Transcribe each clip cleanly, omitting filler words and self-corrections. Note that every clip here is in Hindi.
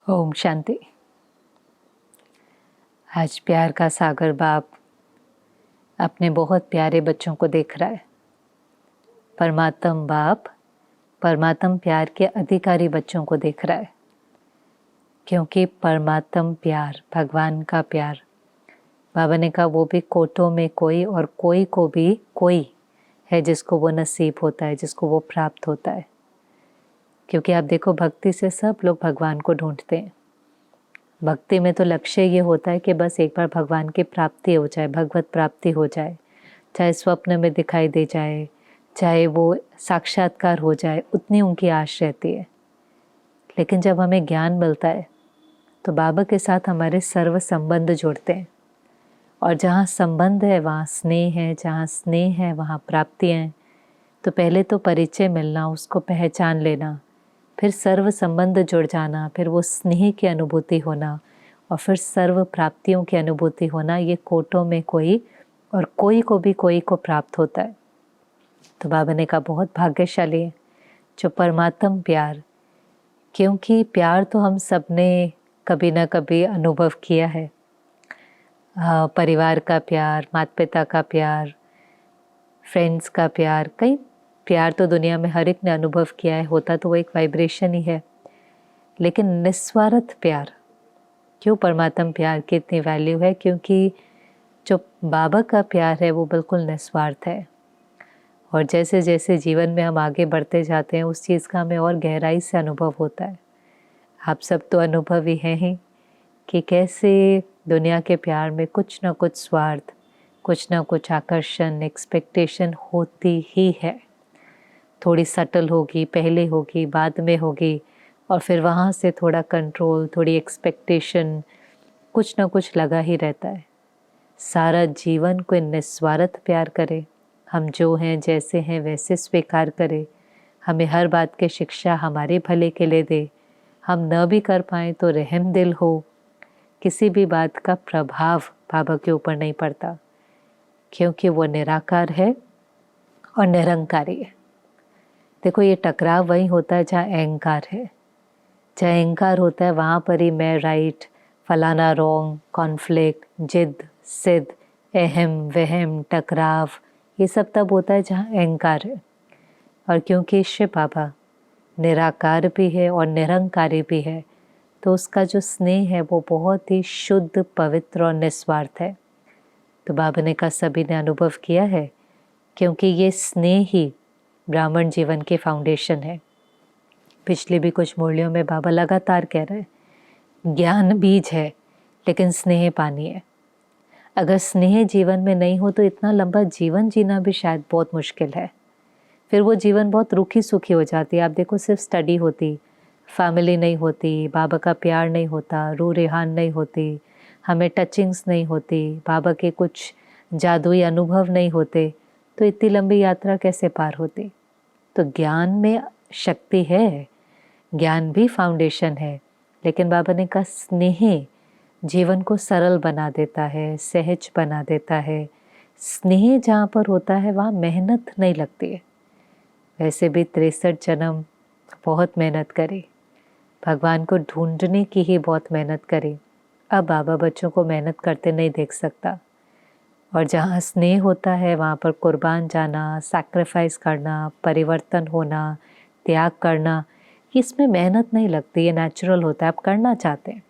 ओम शांति। आज प्यार का सागर बाप अपने बहुत प्यारे बच्चों को देख रहा है। परमात्म बाप परमात्म प्यार के अधिकारी बच्चों को देख रहा है, क्योंकि परमात्म प्यार, भगवान का प्यार, बाबा ने कहा वो भी कोटों में कोई और कोई को भी कोई है जिसको वो नसीब होता है, जिसको वो प्राप्त होता है। क्योंकि आप देखो, भक्ति से सब लोग भगवान को ढूंढते हैं। भक्ति में तो लक्ष्य ये होता है कि बस एक बार भगवान की प्राप्ति हो जाए, भगवत प्राप्ति हो जाए, चाहे स्वप्न में दिखाई दे जाए, चाहे वो साक्षात्कार हो जाए, उतनी उनकी आश रहती है। लेकिन जब हमें ज्ञान मिलता है तो बाबा के साथ हमारे सर्व संबंध जुड़ते हैं, और जहाँ संबंध है वहाँ स्नेह है, जहाँ स्नेह है वहाँ प्राप्ति है। तो पहले तो परिचय मिलना, उसको पहचान लेना, फिर सर्व संबंध जुड़ जाना, फिर वो स्नेह की अनुभूति होना, और फिर सर्व प्राप्तियों की अनुभूति होना। ये कोटों में कोई और कोई को भी कोई को प्राप्त होता है। तो बाबा ने कहा बहुत भाग्यशाली है जो परमात्म प्यार, क्योंकि प्यार तो हम सब ने कभी ना कभी अनुभव किया है। परिवार का प्यार, माता पिता का प्यार, फ्रेंड्स का प्यार, कई प्यार तो दुनिया में हर एक ने अनुभव किया है। होता तो वो एक वाइब्रेशन ही है। लेकिन निस्वार्थ प्यार, क्यों परमात्म प्यार की इतनी वैल्यू है? क्योंकि जो बाबा का प्यार है वो बिल्कुल निस्वार्थ है। और जैसे जैसे जीवन में हम आगे बढ़ते जाते हैं उस चीज़ का हमें और गहराई से अनुभव होता है। आप सब तो अनुभवी हैं ही कि कैसे दुनिया के प्यार में कुछ ना कुछ स्वार्थ, कुछ ना कुछ आकर्षण, एक्सपेक्टेशन होती ही है। थोड़ी सटल होगी, पहले होगी, बाद में होगी, और फिर वहाँ से थोड़ा कंट्रोल, थोड़ी एक्सपेक्टेशन, कुछ ना कुछ लगा ही रहता है। सारा जीवन कोई निस्वार्थ प्यार करे, हम जो हैं जैसे हैं वैसे स्वीकार करे, हमें हर बात की शिक्षा हमारे भले के लिए दे, हम न भी कर पाएँ तो रहम दिल हो, किसी भी बात का प्रभाव बाबा के ऊपर नहीं पड़ता, क्योंकि वो निराकार है और निरंकारी है। देखो, ये टकराव वही होता है जहाँ अहंकार है। जहाँ अहंकार होता है वहाँ पर ही मैं राइट, फलाना रॉन्ग, कॉन्फ्लिक्ट, जिद, सिद्ध, अहम, वहम, टकराव, ये सब तब होता है जहाँ अहंकार है। और क्योंकि शिव बाबा निराकार भी है और निरंकारी भी है, तो उसका जो स्नेह है वो बहुत ही शुद्ध, पवित्र और निस्वार्थ है। तो बाबा ने कहा सभी ने अनुभव किया है, क्योंकि ये स्नेह ही ब्राह्मण जीवन के फाउंडेशन है। पिछले भी कुछ मुरलियों में बाबा लगातार कह रहे हैं, ज्ञान बीज है लेकिन स्नेह पानी है। अगर स्नेह जीवन में नहीं हो तो इतना लंबा जीवन जीना भी शायद बहुत मुश्किल है। फिर वो जीवन बहुत रूखी सूखी हो जाती है। आप देखो, सिर्फ स्टडी होती, फैमिली नहीं होती, बाबा का प्यार नहीं होता, रूह रेहान नहीं होती, हमें टचिंग्स नहीं होती, बाबा के कुछ जादुई अनुभव नहीं होते, तो इतनी लंबी यात्रा कैसे पार होती? तो ज्ञान में शक्ति है, ज्ञान भी फाउंडेशन है, लेकिन बाबा ने कहा स्नेह जीवन को सरल बना देता है, सहज बना देता है। स्नेह जहाँ पर होता है वहाँ मेहनत नहीं लगती है। वैसे भी 63 जन्म बहुत मेहनत करी, भगवान को ढूंढने की ही बहुत मेहनत करी। अब बाबा बच्चों को मेहनत करते नहीं देख सकता। और जहाँ स्नेह होता है वहाँ पर कुर्बान जाना, सैक्रिफाइस करना, परिवर्तन होना, त्याग करना, इसमें मेहनत नहीं लगती, ये नेचुरल होता है। आप करना चाहते हैं,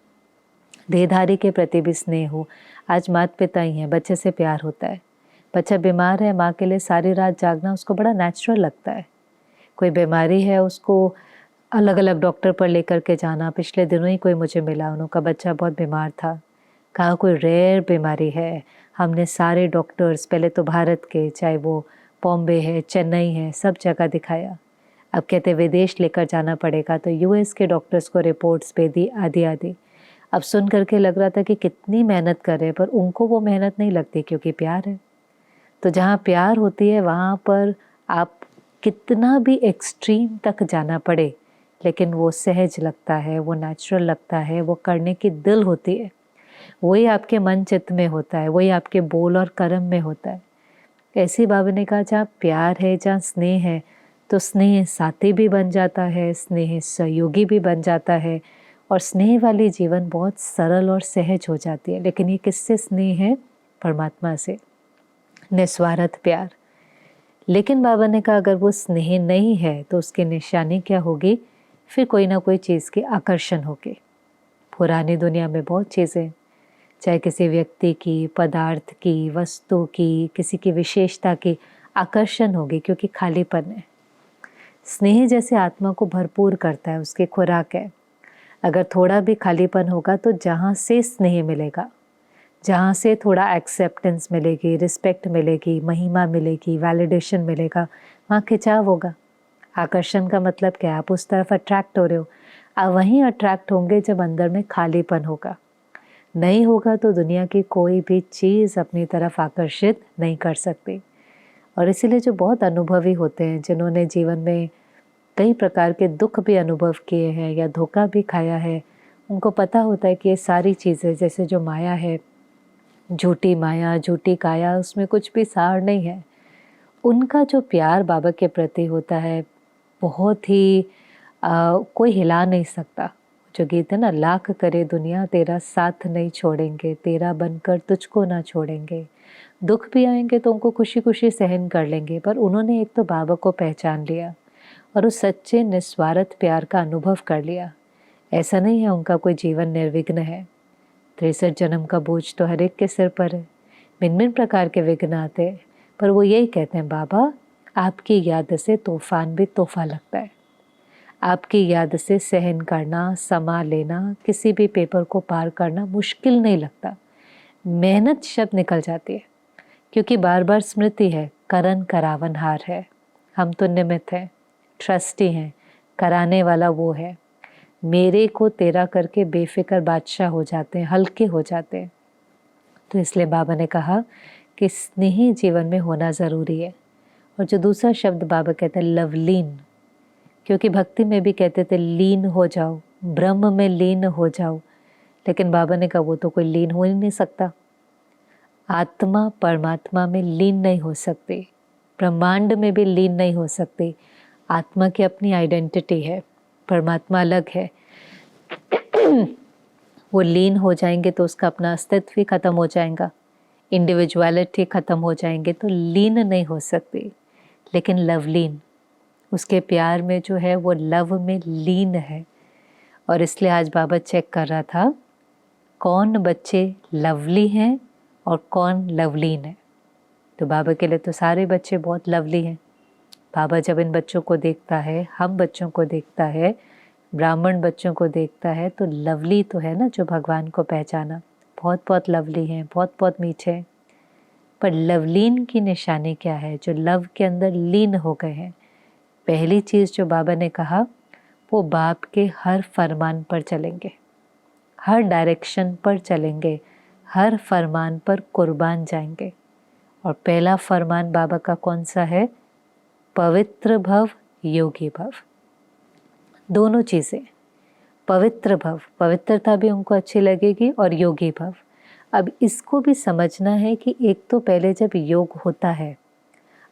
देहधारी के प्रति भी स्नेह हो। आज माता पिता ही हैं, बच्चे से प्यार होता है। बच्चा बीमार है, माँ के लिए सारी रात जागना उसको बड़ा नेचुरल लगता है। कोई बीमारी है, उसको अलग अलग डॉक्टर पर लेकर के जाना। पिछले दिनों ही कोई मुझे मिला, उनका बच्चा बहुत बीमार था, कहा कोई रेयर बीमारी है। हमने सारे डॉक्टर्स, पहले तो भारत के, चाहे वो बॉम्बे है, चेन्नई है, सब जगह दिखाया। अब कहते विदेश लेकर जाना पड़ेगा, तो यूएस के डॉक्टर्स को रिपोर्ट्स भेजी, आदि आदि। अब सुन करके लग रहा था कि कितनी मेहनत कर रहे हैं, पर उनको वो मेहनत नहीं लगती, क्योंकि प्यार है। तो जहाँ प्यार होती है वहाँ पर आप कितना भी एक्सट्रीम तक जाना पड़े, लेकिन वो सहज लगता है, वो नेचुरल लगता है, वो करने की दिल होती है। वही आपके मन चित्त में होता है, वही आपके बोल और कर्म में होता है। ऐसी बाबा ने कहा जहाँ प्यार है, जहाँ स्नेह है, तो स्नेह साथी भी बन जाता है, स्नेह सहयोगी भी बन जाता है, और स्नेह वाली जीवन बहुत सरल और सहज हो जाती है। लेकिन ये किससे स्नेह है? परमात्मा से, निस्वार्थ प्यार। लेकिन बाबा ने कहा अगर वो स्नेह नहीं है तो उसकी निशानी क्या होगी? फिर कोई ना कोई चीज़ की आकर्षण होगी। पुरानी दुनिया में बहुत चीज़ें, चाहे किसी व्यक्ति की, पदार्थ की, वस्तु की, किसी की विशेषता की आकर्षण होगी, क्योंकि खालीपन है। स्नेह जैसे आत्मा को भरपूर करता है, उसकी खुराक है। अगर थोड़ा भी खालीपन होगा तो जहाँ से स्नेह मिलेगा, जहाँ से थोड़ा एक्सेप्टेंस मिलेगी, रिस्पेक्ट मिलेगी, महिमा मिलेगी, वैलिडेशन मिलेगा, वहाँ खिंचाव होगा। आकर्षण का मतलब क्या है? आप उस तरफ अट्रैक्ट हो रहे हो। आप वहीं अट्रैक्ट होंगे जब अंदर में खालीपन होगा। नहीं होगा तो दुनिया की कोई भी चीज़ अपनी तरफ आकर्षित नहीं कर सकती। और इसीलिए जो बहुत अनुभवी होते हैं, जिन्होंने जीवन में कई प्रकार के दुख भी अनुभव किए हैं या धोखा भी खाया है, उनको पता होता है कि ये सारी चीज़ें, जैसे जो माया है, झूठी माया, झूठी काया, उसमें कुछ भी सार नहीं है। उनका जो प्यार बाबा के प्रति होता है बहुत ही कोई हिला नहीं सकता। जो गीत है ना, लाख करे दुनिया तेरा साथ नहीं छोड़ेंगे, तेरा बनकर तुझको ना छोड़ेंगे। दुख भी आएंगे तो उनको खुशी खुशी सहन कर लेंगे। पर उन्होंने एक तो बाबा को पहचान लिया और उस सच्चे निस्वार्थ प्यार का अनुभव कर लिया। ऐसा नहीं है उनका कोई जीवन निर्विघ्न है। 63 जन्म का बोझ तो हर एक के सिर पर है। भिन्न भिन्न प्रकार के विघ्न आते हैं, पर वो यही कहते हैं, बाबा आपकी याद से तूफान भी तोहफा लगता है। आपकी याद से सहन करना, समा लेना, किसी भी पेपर को पार करना मुश्किल नहीं लगता। मेहनत शब्द निकल जाती है, क्योंकि बार बार स्मृति है, करन करावनहार है। हम तो निमित्त हैं, ट्रस्टी हैं, कराने वाला वो है। मेरे को तेरा करके बेफिक्र बादशाह हो जाते हैं, हल्के हो जाते हैं। तो इसलिए बाबा ने कहा कि स्नेही जीवन में होना ज़रूरी है। और जो दूसरा शब्द बाबा कहते हैं लवलीन, क्योंकि भक्ति में भी कहते थे लीन हो जाओ, ब्रह्म में लीन हो जाओ। लेकिन बाबा ने कहा वो तो कोई लीन हो ही नहीं सकता। आत्मा परमात्मा में लीन नहीं हो सकती, ब्रह्मांड में भी लीन नहीं हो सकती। आत्मा की अपनी आइडेंटिटी है, परमात्मा अलग है। वो लीन हो जाएंगे तो उसका अपना अस्तित्व भी खत्म हो जाएगा, इंडिविजुअलिटी खत्म हो जाएंगे, तो लीन नहीं हो सकती। लेकिन लवलीन, उसके प्यार में जो है वो लव में लीन है। और इसलिए आज बाबा चेक कर रहा था कौन बच्चे लवली हैं और कौन लवलीन है। तो बाबा के लिए तो सारे बच्चे बहुत लवली हैं। बाबा जब इन बच्चों को देखता है, हम बच्चों को देखता है, ब्राह्मण बच्चों को देखता है, तो लवली तो है ना, जो भगवान को पहचाना, बहुत बहुत लवली हैं, बहुत बहुत मीठे हैं। पर लवलीन की निशानी क्या है? जो लव के अंदर लीन हो गए हैं। पहली चीज़ जो बाबा ने कहा, वो बाप के हर फरमान पर चलेंगे, हर डायरेक्शन पर चलेंगे, हर फरमान पर कुर्बान जाएंगे। और पहला फरमान बाबा का कौन सा है? पवित्र भव, योगी भव। दोनों चीज़ें, पवित्र भव, पवित्रता भी उनको अच्छी लगेगी, और योगी भव। अब इसको भी समझना है कि एक तो पहले जब योग होता है,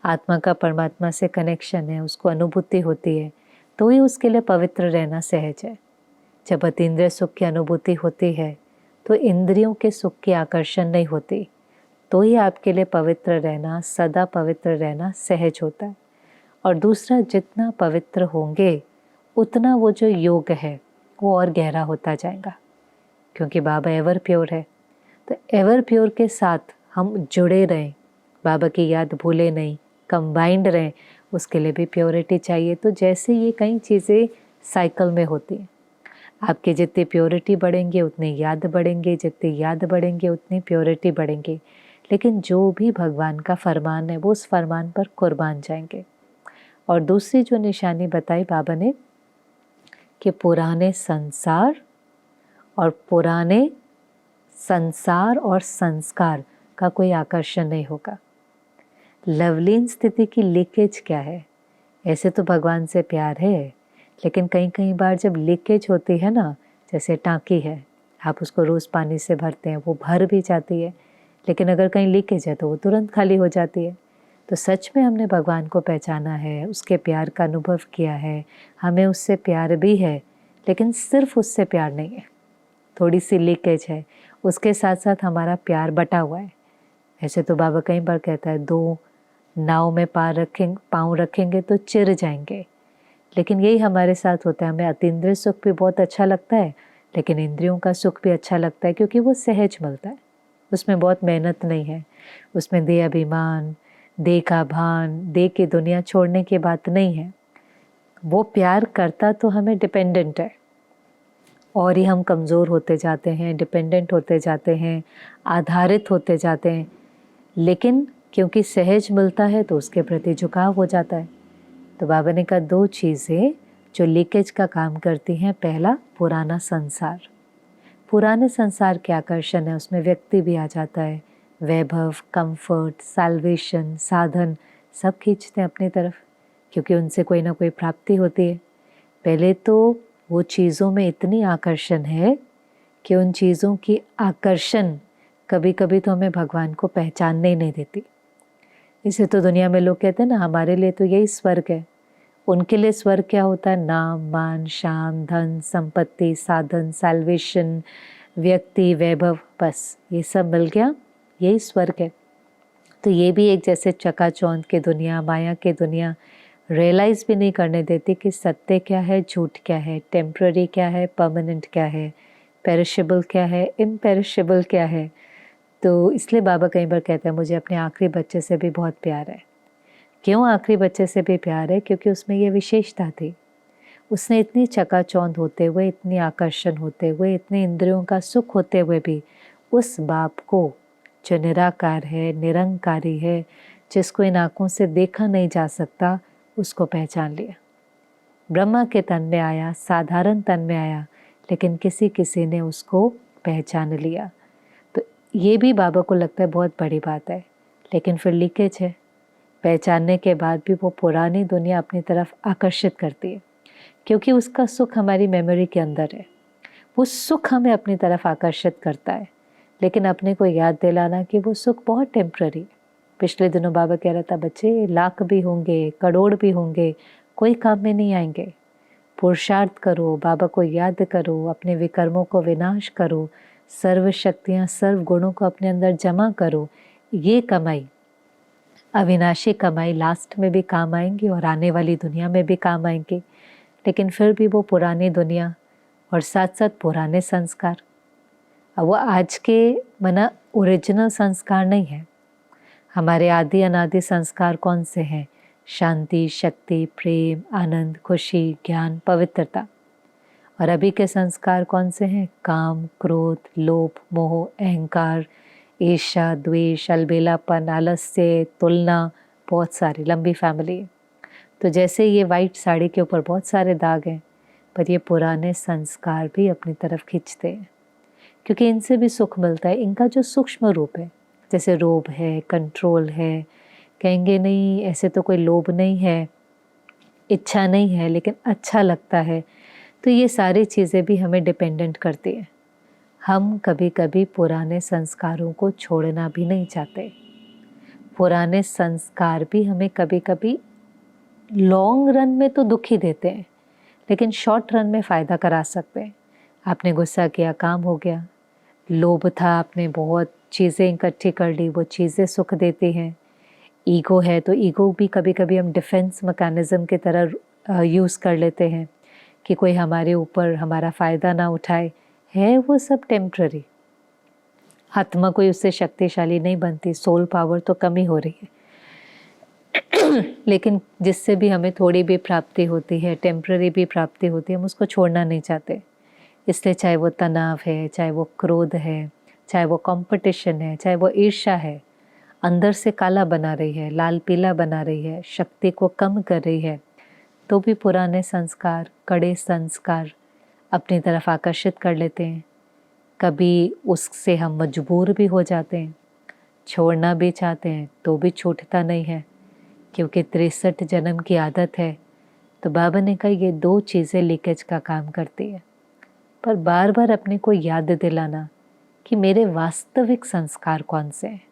आत्मा का परमात्मा से कनेक्शन है, उसको अनुभूति होती है, तो ही उसके लिए पवित्र रहना सहज है। जब अतीन्द्रिय सुख की अनुभूति होती है तो इंद्रियों के सुख की आकर्षण नहीं होती, तो ही आपके लिए पवित्र रहना, सदा पवित्र रहना सहज होता है। और दूसरा, जितना पवित्र होंगे उतना वो जो योग है वो और गहरा होता जाएगा, क्योंकि बाबा एवर प्योर है। तो एवर प्योर के साथ हम जुड़े रहें, बाबा की याद भूले नहीं, कंबाइंड रहें, उसके लिए भी प्योरिटी चाहिए। तो जैसे ये कई चीज़ें साइकिल में होती हैं, आपकी जितनी प्योरिटी बढ़ेंगे उतनी याद बढ़ेंगे, जितनी याद बढ़ेंगे उतनी प्योरिटी बढ़ेंगे। लेकिन जो भी भगवान का फरमान है वो उस फरमान पर कुर्बान जाएंगे। और दूसरी जो निशानी बताई बाबा ने कि पुराने संसार और संस्कार का कोई आकर्षण नहीं होगा। लवलीन स्थिति की लीकेज क्या है? ऐसे तो भगवान से प्यार है, लेकिन कई बार जब लीकेज होती है ना, जैसे टांकी है, आप उसको रोज़ पानी से भरते हैं, वो भर भी जाती है, लेकिन अगर कहीं लीकेज है तो वो तुरंत खाली हो जाती है। तो सच में हमने भगवान को पहचाना है, उसके प्यार का अनुभव किया है, हमें उससे प्यार भी है, लेकिन सिर्फ उससे प्यार नहीं है, थोड़ी सी लीकेज है, उसके साथ साथ हमारा प्यार बटा हुआ है। ऐसे तो बाबा कई बार कहता है, दो नाव में पाँव रखेंगे तो चिर जाएंगे, लेकिन यही हमारे साथ होता है। हमें अतीन्द्रिय सुख भी बहुत अच्छा लगता है, लेकिन इंद्रियों का सुख भी अच्छा लगता है, क्योंकि वो सहज मिलता है, उसमें बहुत मेहनत नहीं है, उसमें देह अभिमान, देह का भान, देह की दुनिया छोड़ने की बात नहीं है। वो प्यार करता तो हमें डिपेंडेंट है, और ही हम कमज़ोर होते जाते हैं, डिपेंडेंट होते जाते हैं, आधारित होते जाते हैं। लेकिन क्योंकि सहज मिलता है तो उसके प्रति झुकाव हो जाता है। तो बाबा ने कहा, दो चीज़ें जो लीकेज का काम करती हैं। पहला, पुराना संसार। पुराने संसार के आकर्षण है, उसमें व्यक्ति भी आ जाता है, वैभव, कंफर्ट, सैल्वेशन, साधन सब खींचते हैं अपनी तरफ, क्योंकि उनसे कोई ना कोई प्राप्ति होती है। पहले तो वो चीज़ों में इतनी आकर्षण है कि उन चीज़ों की आकर्षण कभी कभी तो हमें भगवान को पहचानने ही नहीं देती। इसे तो दुनिया में लोग कहते हैं ना, हमारे लिए तो यही स्वर्ग है। उनके लिए स्वर्ग क्या होता है? नाम, मान, शान, धन, संपत्ति, साधन, सैल्वेशन, व्यक्ति, वैभव, बस ये सब मिल गया, यही स्वर्ग है। तो ये भी एक जैसे चकाचौंध की दुनिया, माया की दुनिया रियलाइज़ भी नहीं करने देती कि सत्य क्या है, झूठ क्या है, टेम्पररी क्या है, परमानेंट क्या है, पेरिशेबल क्या है, इम्पेरिशेबल क्या है। तो इसलिए बाबा कई बार कहते हैं, मुझे अपने आखिरी बच्चे से भी बहुत प्यार है। क्यों आखिरी बच्चे से भी प्यार है? क्योंकि उसमें ये विशेषता थी, उसने इतनी चकाचौंध होते हुए, इतनी आकर्षण होते हुए, इतने इंद्रियों का सुख होते हुए भी उस बाप को जो निराकार है, निरंकारी है, जिसको इन आँखों से देखा नहीं जा सकता, उसको पहचान लिया। ब्रह्मा के तन में आया, साधारण तन में आया, लेकिन किसी किसी ने उसको पहचान लिया। तो ये भी बाबा को लगता है बहुत बड़ी बात है। लेकिन फिर लीकेज है, पहचानने के बाद भी वो पुरानी दुनिया अपनी तरफ आकर्षित करती है, क्योंकि उसका सुख हमारी मेमोरी के अंदर है। वो सुख हमें अपनी तरफ आकर्षित करता है, लेकिन अपने को याद दिलाना कि वो सुख बहुत टेम्प्ररी है। पिछले दिनों बाबा कह रहा था, बच्चे लाख भी होंगे, करोड़ भी होंगे, कोई काम में नहीं आएंगे। पुरुषार्थ करो, बाबा को याद करो, अपने विकर्मों को विनाश करो, सर्व शक्तियाँ, सर्व गुणों को अपने अंदर जमा करो। ये कमाई, अविनाशी कमाई, लास्ट में भी काम आएंगी और आने वाली दुनिया में भी काम आएंगी। लेकिन फिर भी वो पुरानी दुनिया और साथ साथ पुराने संस्कार, अब वो आज के मना ओरिजिनल संस्कार नहीं है। हमारे आदि अनादि संस्कार कौन से हैं? शांति, शक्ति, प्रेम, आनंद, खुशी, ज्ञान, पवित्रता। और अभी के संस्कार कौन से हैं? काम, क्रोध, लोभ, मोह, अहंकार, ईर्ष्या, द्वेष, अलबेलापन, आलस्य, तुलना, बहुत सारी लंबी फैमिली है। तो जैसे ये वाइट साड़ी के ऊपर बहुत सारे दाग हैं, पर ये पुराने संस्कार भी अपनी तरफ खींचते हैं, क्योंकि इनसे भी सुख मिलता है। इनका जो सूक्ष्म रूप है, जैसे रोब है, कंट्रोल है, कहेंगे नहीं ऐसे तो कोई लोभ नहीं है, इच्छा नहीं है, लेकिन अच्छा लगता है। तो ये सारी चीज़ें भी हमें डिपेंडेंट करती हैं। हम कभी कभी पुराने संस्कारों को छोड़ना भी नहीं चाहते। पुराने संस्कार भी हमें कभी कभी लॉन्ग रन में तो दुखी देते हैं, लेकिन शॉर्ट रन में फ़ायदा करा सकते हैं। आपने गुस्सा किया, काम हो गया। लोभ था, आपने बहुत चीज़ें इकट्ठी कर ली, वो चीज़ें सुख देती हैं। ईगो है तो ईगो भी कभी कभी हम डिफेंस मैकेनिज़्म की तरह यूज़ कर लेते हैं कि कोई हमारे ऊपर हमारा फ़ायदा ना उठाए। है वो सब टेम्प्ररी, आत्मा कोई उससे शक्तिशाली नहीं बनती, सोल पावर तो कमी हो रही है। लेकिन जिससे भी हमें थोड़ी भी प्राप्ति होती है, टेम्प्ररी भी प्राप्ति होती है, हम उसको छोड़ना नहीं चाहते। इसलिए चाहे वो तनाव है, चाहे वो क्रोध है, चाहे वो कंपटीशन है, चाहे वो ईर्ष्या है, अंदर से काला बना रही है, लाल पीला बना रही है, शक्ति को कम कर रही है, तो भी पुराने संस्कार, कड़े संस्कार अपनी तरफ आकर्षित कर लेते हैं। कभी उससे हम मजबूर भी हो जाते हैं, छोड़ना भी चाहते हैं तो भी छूटता नहीं है, क्योंकि 63 जन्म की आदत है। तो बाबा ने कहा ये दो चीज़ें लीकेज का काम करती है। पर बार बार अपने को याद दिलाना कि मेरे वास्तविक संस्कार कौन से हैं।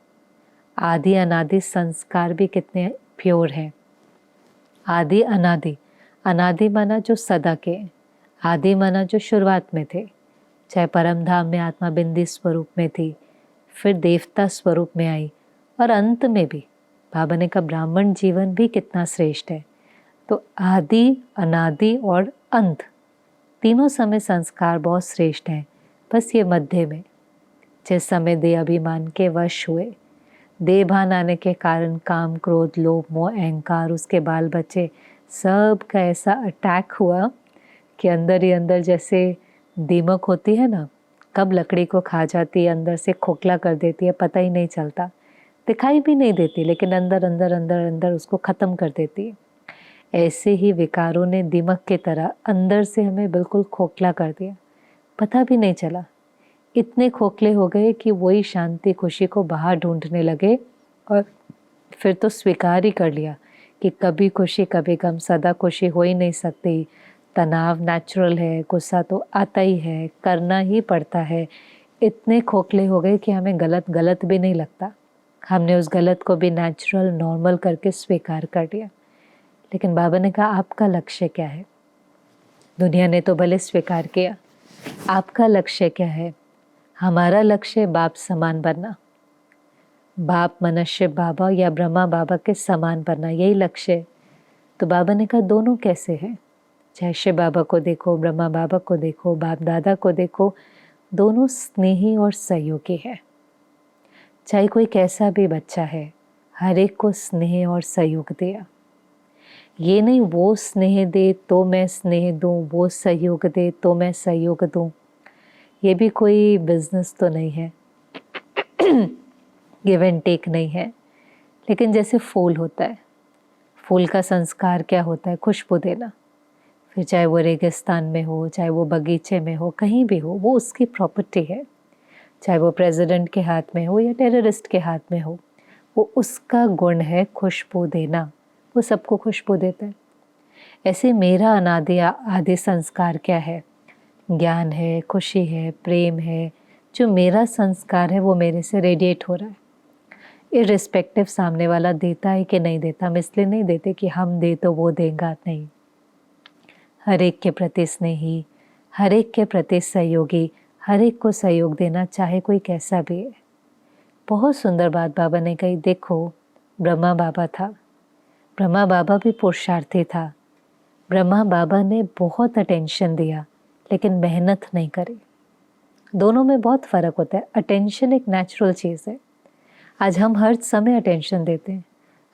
आदि अनादि संस्कार भी कितने प्योर हैं। आदि अनादि, अनादि माना जो सदा के, आदि माना जो शुरुआत में थे, चाहे परम धाम में आत्मा बिंदी स्वरूप में थी, फिर देवता स्वरूप में आई, और अंत में भी बाबा ने कहा ब्राह्मण जीवन भी कितना श्रेष्ठ है। तो आदि, अनादि और अंत तीनों समय संस्कार बहुत श्रेष्ठ हैं। बस ये मध्य में जिस समय देह अभिमान के वश हुए, देह भान आने के कारण काम, क्रोध, लोभ, मोह, अहंकार, उसके बाल बच्चे सब का ऐसा अटैक हुआ कि अंदर ही अंदर जैसे दीमक होती है ना, कब लकड़ी को खा जाती है, अंदर से खोखला कर देती है, पता ही नहीं चलता, दिखाई भी नहीं देती, लेकिन अंदर अंदर अंदर अंदर उसको ख़त्म कर देती है। ऐसे ही विकारों ने दीमक की तरह अंदर से हमें बिल्कुल खोखला कर दिया, पता भी नहीं चला। इतने खोखले हो गए कि वही शांति खुशी को बाहर ढूंढने लगे, और फिर तो स्वीकार ही कर लिया कि कभी खुशी कभी गम, सदा खुशी हो ही नहीं सकती। तनाव नेचुरल है, गुस्सा तो आता ही है, करना ही पड़ता है। इतने खोखले हो गए कि हमें गलत गलत भी नहीं लगता। हमने उस गलत को भी नेचुरल, नॉर्मल करके स्वीकार कर लिया। लेकिन बाबा ने कहा आपका लक्ष्य क्या है? दुनिया ने तो भले स्वीकार किया, आपका लक्ष्य क्या है? हमारा लक्ष्य बाप समान बनना, बाप मनुष्य बाबा या ब्रह्मा बाबा के समान बनना, यही लक्ष्य है। तो बाबा ने कहा दोनों कैसे हैं? चाहे शिव बाबा को देखो, ब्रह्मा बाबा को देखो, बाप दादा को देखो, दोनों स्नेही और सहयोगी है। चाहे कोई कैसा भी बच्चा है, हर एक को स्नेह और सहयोग दिया। ये नहीं वो स्नेह दे तो मैं स्नेह दूं, वो सहयोग दे तो मैं सहयोग दूं। ये भी कोई बिजनेस तो नहीं है, गिव एंड टेक नहीं है। लेकिन जैसे फूल होता है, फूल का संस्कार क्या होता है? खुशबू देना। फिर चाहे वो रेगिस्तान में हो, चाहे वो बगीचे में हो, कहीं भी हो, वो उसकी प्रॉपर्टी है। चाहे वो प्रेसिडेंट के हाथ में हो या टेररिस्ट के हाथ में हो, वो उसका गुण है खुशबू देना। वो सबको खुशबू देता है। ऐसे मेरा अनादि आदि संस्कार क्या है? ज्ञान है, खुशी है, प्रेम है। जो मेरा संस्कार है वो मेरे से रेडिएट हो रहा है, इर्रिस्पेक्टिव सामने वाला देता है कि नहीं देता। हम इसलिए नहीं देते कि हम दे तो वो देगा, नहीं। हर एक के प्रति स्नेही, हर एक के प्रति सहयोगी, हर एक को सहयोग देना, चाहे कोई कैसा भी है। बहुत सुंदर बात बाबा ने कही। देखो, ब्रह्मा बाबा था, ब्रह्मा बाबा भी पुरुषार्थी था। ब्रह्मा बाबा ने बहुत अटेंशन दिया, लेकिन मेहनत नहीं करी। दोनों में बहुत फ़र्क होता है। अटेंशन एक नेचुरल चीज़ है। आज हम हर समय अटेंशन देते हैं।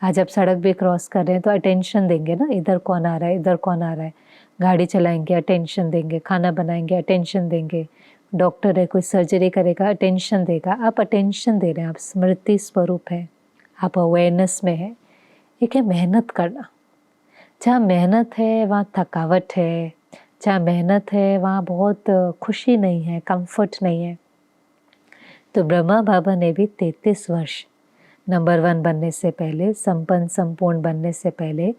आज आप सड़क भी क्रॉस कर रहे हैं तो अटेंशन देंगे ना, इधर कौन आ रहा है, इधर कौन आ रहा है। गाड़ी चलाएंगे, अटेंशन देंगे। खाना बनाएंगे, अटेंशन देंगे। डॉक्टर है, कोई सर्जरी करेगा, अटेंशन देगा। आप अटेंशन दे रहे हैं, आप स्मृति स्वरूप हैं, आप अवेयरनेस में हैं। एक है मेहनत करना। जहाँ मेहनत है वहाँ थकावट है, जहाँ मेहनत है वहाँ बहुत खुशी नहीं है, कंफर्ट नहीं है। तो ब्रह्मा बाबा ने भी 33 वर्ष नंबर 1 बनने से पहले, संपन्न संपूर्ण बनने से पहले,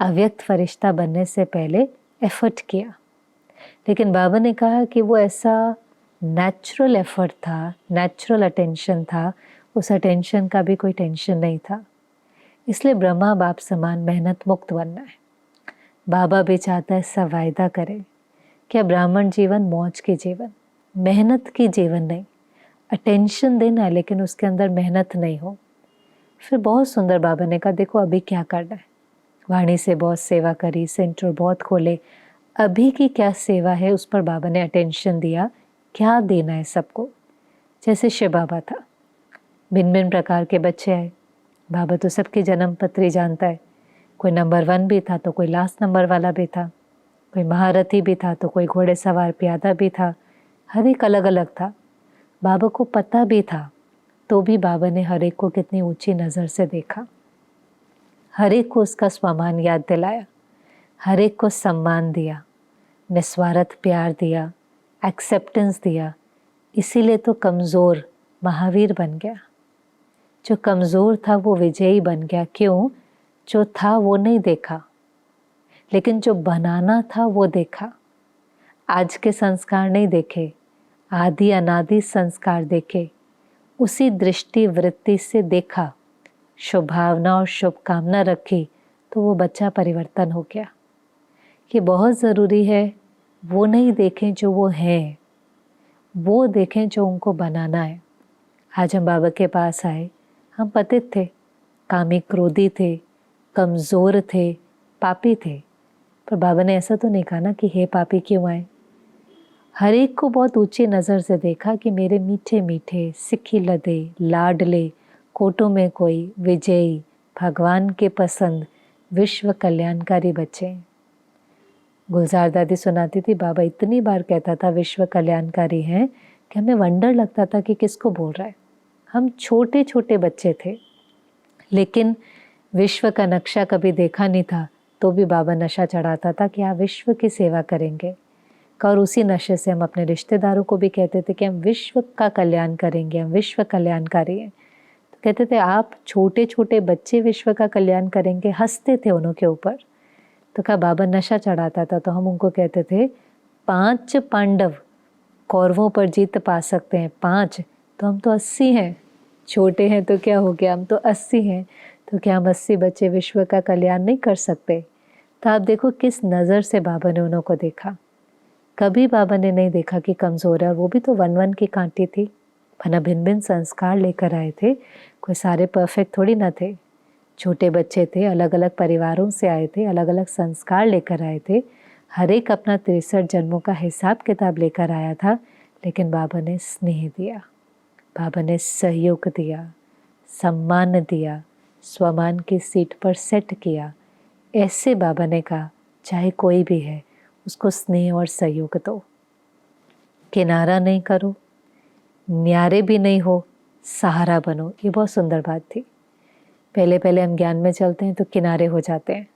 अव्यक्त फरिश्ता बनने से पहले एफर्ट किया। लेकिन बाबा ने कहा कि वो ऐसा नेचुरल एफर्ट था, नेचुरल अटेंशन था, उस अटेंशन का भी कोई टेंशन नहीं था। इसलिए ब्रह्मा बाप समान मेहनत मुक्त बनना है। बाबा भी चाहता है सब वायदा करे कि ब्राह्मण जीवन मौज के जीवन, मेहनत की जीवन नहीं। अटेंशन देना है लेकिन उसके अंदर मेहनत नहीं हो। फिर बहुत सुंदर बाबा ने कहा देखो अभी क्या करना है। वाणी से बहुत सेवा करी, सेंटर बहुत खोले। अभी की क्या सेवा है उस पर बाबा ने अटेंशन दिया, क्या देना है सबको। जैसे शिव बाबा था, भिन्न भिन्न प्रकार के बच्चे आए। बाबा तो सबकी जन्म पत्री जानता है। कोई नंबर 1 भी था तो कोई लास्ट नंबर वाला भी था, कोई महारथी भी था तो कोई घोड़े सवार प्यादा भी था। हर एक अलग अलग था। बाबा को पता भी था, तो भी बाबा ने हर एक को कितनी ऊंची नज़र से देखा। हर एक को उसका स्वमान याद दिलाया, हर एक को सम्मान दिया, निस्वार्थ प्यार दिया, एक्सेप्टेंस दिया। इसीलिए तो कमज़ोर महावीर बन गया। जो कमज़ोर था वो विजयी बन गया। क्यों? जो था वो नहीं देखा, लेकिन जो बनाना था वो देखा। आज के संस्कार नहीं देखे, आदि अनादि संस्कार देखे। उसी दृष्टि वृत्ति से देखा, शुभ भावना और शुभकामना रखी, तो वो बच्चा परिवर्तन हो गया। ये बहुत ज़रूरी है वो नहीं देखें जो वो हैं, वो देखें जो उनको बनाना है। आज हम बाबा के पास आए, हम पतित थे, कामी क्रोधी थे, कमज़ोर थे, पापी थे, पर बाबा ने ऐसा तो नहीं कहा ना कि हे पापी क्यों आए। हर एक को बहुत ऊंची नज़र से देखा कि मेरे मीठे मीठे, सिक्खी लदे, लाडले, कोटों में कोई, विजयी, भगवान के पसंद, विश्व कल्याणकारी बच्चे। गुलजार दादी सुनाती थी, बाबा इतनी बार कहता था विश्व कल्याणकारी हैं कि हमें वंडर लगता था कि किसको बोल रहा है। हम छोटे छोटे बच्चे थे, लेकिन विश्व का नक्शा कभी देखा नहीं था, तो भी बाबा नशा चढ़ाता था कि आप विश्व की सेवा करेंगे। और उसी नशे से हम अपने रिश्तेदारों को भी कहते थे कि हम विश्व का कल्याण करेंगे, हम विश्व कल्याणकारी हैं। तो कहते थे आप छोटे छोटे बच्चे विश्व का कल्याण करेंगे, हंसते थे उन्हों के ऊपर। तो कहा बाबा नशा चढ़ाता था, तो हम उनको कहते थे 5 पांडव कौरवों पर जीत पा सकते हैं, 5, तो हम तो 80 हैं, छोटे हैं तो क्या हो गया, हम तो 80 हैं, तो क्या हम 80 बच्चे विश्व का कल्याण नहीं कर सकते। तो आप देखो किस नज़र से बाबा ने उन्हों को देखा। कभी बाबा ने नहीं देखा कि कमज़ोर है, और वो भी तो 1-1 की कांटी थी, वरना भिन्न भिन्न संस्कार लेकर आए थे, कोई सारे परफेक्ट थोड़ी ना थे। छोटे बच्चे थे, अलग अलग परिवारों से आए थे, अलग अलग संस्कार लेकर आए थे, हर एक अपना 63 जन्मों का हिसाब किताब लेकर आया था। लेकिन बाबा ने स्नेह दिया, बाबा ने सहयोग दिया, सम्मान दिया, स्वमान की सीट पर सेट किया। ऐसे बाबा ने कहा चाहे कोई भी है उसको स्नेह और सहयोग दो, किनारा नहीं करो, न्यारे भी नहीं हो, सहारा बनो। ये बहुत सुंदर बात थी। पहले पहले हम ज्ञान में चलते हैं तो किनारे हो जाते हैं,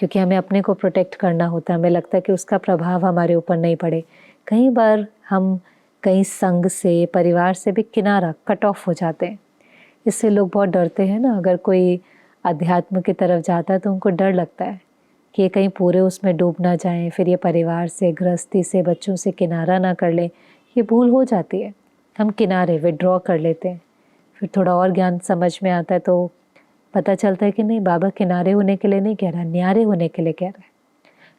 क्योंकि हमें अपने को प्रोटेक्ट करना होता है, हमें लगता है कि उसका प्रभाव हमारे ऊपर नहीं पड़े। कई बार हम कहीं संग से, परिवार से भी किनारा कट ऑफ हो जाते हैं। इससे लोग बहुत डरते हैं ना, अगर कोई अध्यात्म की तरफ जाता है तो उनको डर लगता है कि ये कहीं पूरे उसमें डूब ना जाएं, फिर ये परिवार से, गृहस्थी से, बच्चों से किनारा ना कर लें। ये भूल हो जाती है, हम किनारे विड्रॉ कर लेते हैं। फिर थोड़ा और ज्ञान समझ में आता है तो पता चलता है कि नहीं, बाबा किनारे होने के लिए नहीं कह रहा, न्यारे होने के लिए कह रहा है।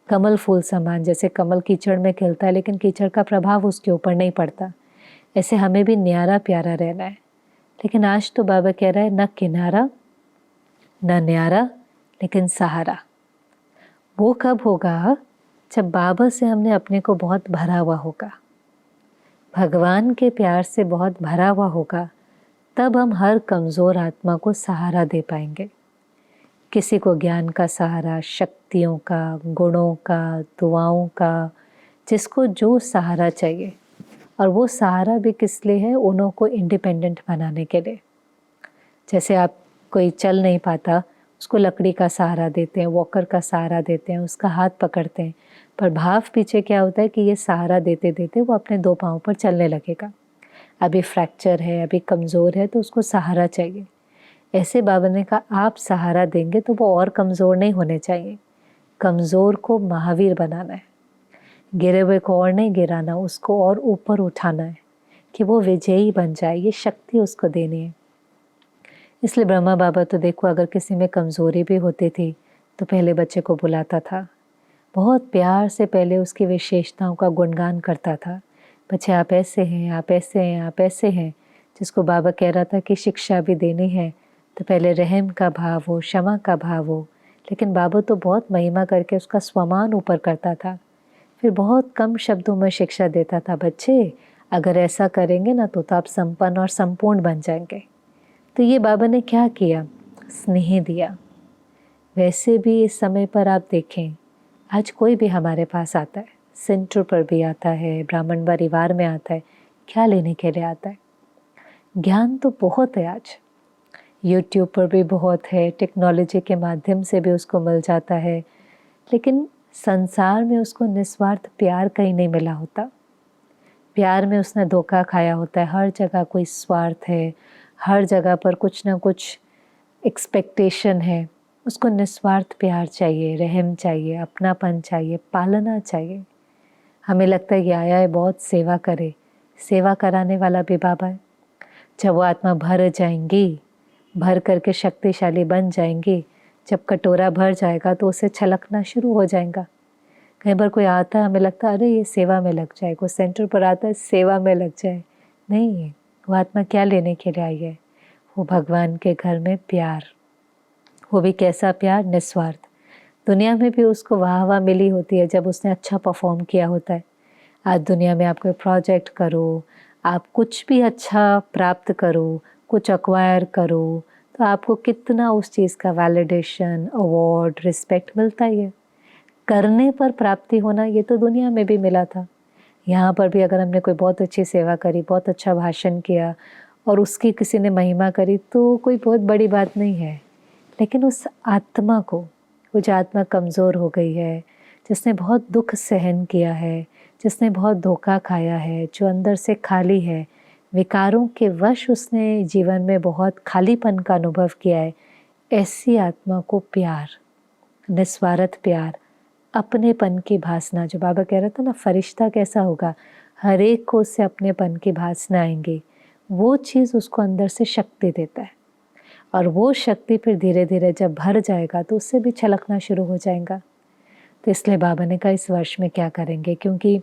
कमल फूल समान, जैसे कमल कीचड़ में खिलता है लेकिन कीचड़ का प्रभाव उसके ऊपर नहीं पड़ता, ऐसे हमें भी न्यारा प्यारा रहना है। लेकिन आज तो बाबा कह रहा है न किनारा न न्यारा, लेकिन सहारा। वो कब होगा जब बाबा से हमने अपने को बहुत भरा हुआ होगा, भगवान के प्यार से बहुत भरा हुआ होगा, तब हम हर कमज़ोर आत्मा को सहारा दे पाएंगे। किसी को ज्ञान का सहारा, शक्तियों का, गुणों का, दुआओं का, जिसको जो सहारा चाहिए। और वो सहारा भी किस लिए है, उन्हों को इंडिपेंडेंट बनाने के लिए। जैसे आप कोई चल नहीं पाता, उसको लकड़ी का सहारा देते हैं, वॉकर का सहारा देते हैं, उसका हाथ पकड़ते हैं, पर भाव पीछे क्या होता है कि ये सहारा देते देते वो अपने 2 पाँव पर चलने लगेगा। अभी फ्रैक्चर है, अभी कमज़ोर है, तो उसको सहारा चाहिए। ऐसे बाबा ने कहा आप सहारा देंगे तो वो और कमज़ोर नहीं होने चाहिए। कमज़ोर को महावीर बनाना है, गिरे हुए को और नहीं गिराना, उसको और ऊपर उठाना है कि वो विजयी बन जाए। ये शक्ति उसको देनी है। इसलिए ब्रह्मा बाबा तो देखो, अगर किसी में कमज़ोरी भी होती थी तो पहले बच्चे को बुलाता था, बहुत प्यार से पहले उसकी विशेषताओं का गुणगान करता था। बच्चे आप ऐसे हैं, आप ऐसे हैं, आप ऐसे हैं। जिसको बाबा कह रहा था कि शिक्षा भी देनी है तो पहले रहम का भाव हो, क्षमा का भाव हो। लेकिन बाबा तो बहुत महिमा करके उसका स्वमान ऊपर करता था। फिर बहुत कम शब्दों में शिक्षा देता था, बच्चे अगर ऐसा करेंगे ना तो आप संपन्न और संपूर्ण बन जाएंगे। तो ये बाबा ने क्या किया, स्नेह दिया। वैसे भी इस समय पर आप देखें, आज कोई भी हमारे पास आता है, सेंटर पर भी आता है, ब्राह्मण परिवार में आता है, क्या लेने के लिए आता है। ज्ञान तो बहुत है, आज यूट्यूब पर भी बहुत है, टेक्नोलॉजी के माध्यम से भी उसको मिल जाता है, लेकिन संसार में उसको निस्वार्थ प्यार कहीं नहीं मिला होता। प्यार में उसने धोखा खाया होता है। हर जगह कोई स्वार्थ है, हर जगह पर कुछ ना कुछ एक्सपेक्टेशन है। उसको निस्वार्थ प्यार चाहिए, रहम चाहिए, अपनापन चाहिए, पालना चाहिए। हमें लगता है कि आया है बहुत सेवा करे, सेवा कराने वाला भी बाबा है। जब वो आत्मा भर जाएंगी, भर करके शक्तिशाली बन जाएंगी, जब कटोरा भर जाएगा तो उसे छलकना शुरू हो जाएगा। कई बार कोई आता है, हमें लगता है अरे ये सेवा में लग जाए, कोई सेंटर पर आता है सेवा में लग जाए। नहीं, वो आत्मा क्या लेने के लिए आई है? वो भगवान के घर में प्यार, वो भी कैसा प्यार? निस्वार्थ। दुनिया में भी उसको वाह वाह मिली होती है जब उसने अच्छा परफॉर्म किया होता है। आज दुनिया में आप कोई प्रोजेक्ट करो, आप कुछ भी अच्छा प्राप्त करो, कुछ एक्वायर करो, तो आपको कितना उस चीज़ का वैलिडेशन, अवार्ड, रिस्पेक्ट मिलता ही है। करने पर प्राप्ति होना, ये तो दुनिया में भी मिला था। यहाँ पर भी अगर हमने कोई बहुत अच्छी सेवा करी, बहुत अच्छा भाषण किया और उसकी किसी ने महिमा करी, तो कोई बहुत बड़ी बात नहीं है। लेकिन उस आत्मा को, वो जो आत्मा कमज़ोर हो गई है, जिसने बहुत दुख सहन किया है, जिसने बहुत धोखा खाया है, जो अंदर से खाली है, विकारों के वश उसने जीवन में बहुत खालीपन का अनुभव किया है, ऐसी आत्मा को प्यार, निस्वार्थ प्यार, अपनेपन की भासना, जो बाबा कह रहा था ना, फरिश्ता कैसा होगा, हर एक को उससे अपनेपन की भासना आएंगी। वो चीज़ उसको अंदर से शक्ति देता है, और वो शक्ति फिर धीरे धीरे जब भर जाएगा तो उससे भी छलकना शुरू हो जाएगा। तो इसलिए बाबा ने कहा इस वर्ष में क्या करेंगे, क्योंकि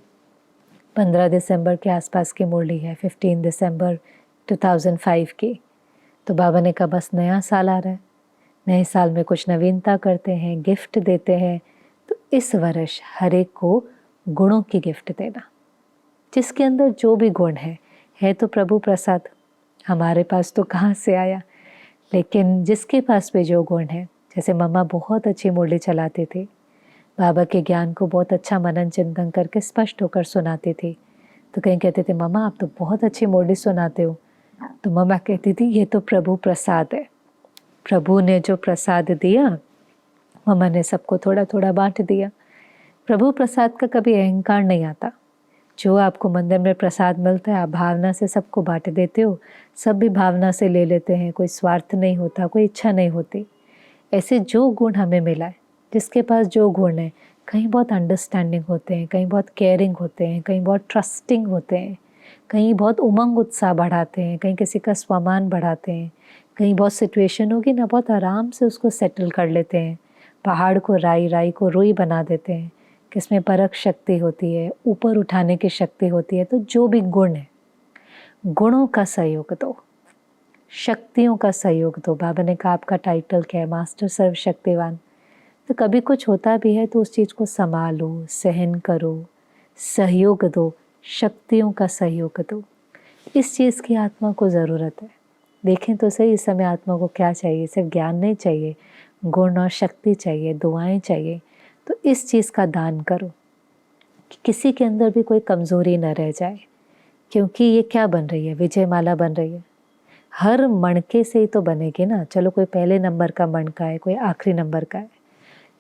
15 दिसंबर के आसपास की मुरली है, 15 दिसंबर 2005 की। तो बाबा ने कहा बस नया साल आ रहा है, नए साल में कुछ नवीनता करते हैं, गिफ्ट देते हैं। तो इस वर्ष हर एक को गुणों की गिफ्ट देना, जिसके अंदर जो भी गुण है तो प्रभु प्रसाद, हमारे पास तो कहाँ से आया, लेकिन जिसके पास भी जो गुण है, जैसे मम्मा बहुत अच्छी मुरली चलाते थे, बाबा के ज्ञान को बहुत अच्छा मनन चिंतन करके स्पष्ट होकर सुनाते थे। तो कहीं कहते थे मम्मा आप तो बहुत अच्छी मुरली सुनाते हो, तो मम्मा कहती थी ये तो प्रभु प्रसाद है, प्रभु ने जो प्रसाद दिया मम्मा ने सबको थोड़ा थोड़ा बांट दिया। प्रभु प्रसाद का कभी अहंकार नहीं आता। जो आपको मंदिर में प्रसाद मिलता है आप भावना से सबको बांट देते हो, सब भी भावना से ले लेते हैं, कोई स्वार्थ नहीं होता, कोई इच्छा नहीं होती। ऐसे जो गुण हमें मिला है, जिसके पास जो गुण है, कहीं बहुत अंडरस्टैंडिंग होते हैं, कहीं बहुत केयरिंग होते हैं, कहीं बहुत ट्रस्टिंग होते हैं, कहीं बहुत उमंग उत्साह बढ़ाते हैं, कहीं किसी का स्वामान बढ़ाते हैं, कहीं बहुत सिचुएशन होगी ना बहुत आराम से उसको सेटल कर लेते हैं, पहाड़ को राई, राई को रुई बना देते हैं, किसमें परख शक्ति होती है, ऊपर उठाने की शक्ति होती है। तो जो भी गुण है, गुणों का सहयोग दो, शक्तियों का सहयोग दो। बाबा ने कहा आपका टाइटल क्या है, मास्टर सर्वशक्तिवान। तो कभी कुछ होता भी है तो उस चीज़ को संभालो, सहन करो, सहयोग दो, शक्तियों का सहयोग दो। इस चीज़ की आत्मा को ज़रूरत है। देखें तो सही, इस समय आत्मा को क्या चाहिए? सिर्फ ज्ञान नहीं चाहिए, गुण और शक्ति चाहिए, दुआएं चाहिए। तो इस चीज़ का दान करो कि किसी के अंदर भी कोई कमज़ोरी न रह जाए, क्योंकि ये क्या बन रही है, विजय माला बन रही है। हर मणके से ही तो बनेगी ना। चलो कोई पहले नंबर का मणका है, कोई आखिरी नंबर का है,